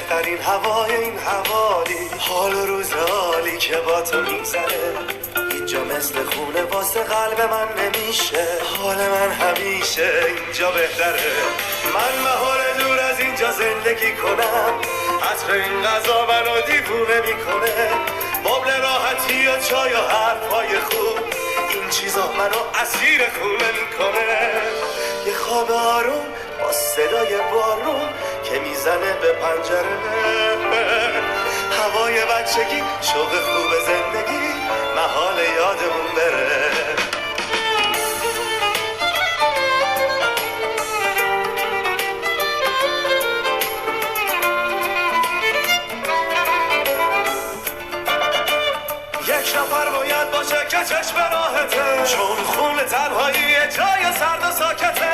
بهترین هوای این حوالی، حال و روز عالی که با تو میگذره، هیچ جا مثل خونه واسه قلب من نمیشه. حال من همیشه اینجا بهتره، من محال دور از اینجا زندگی کنم. عطر این غذا منو دیوونه میکنه، مبل راحتی و چای و حرفای خوب، این چیزا منو اسیر خونه میکنه. یه خواب آروم با صدای بارون که میزنه به پنجره، هوای بچگی، شوق خوب زندگی، محال یادمون بره. یک نفر باید باشه که چشم راحته، چون خون تنهایی جای سرد و ساکته.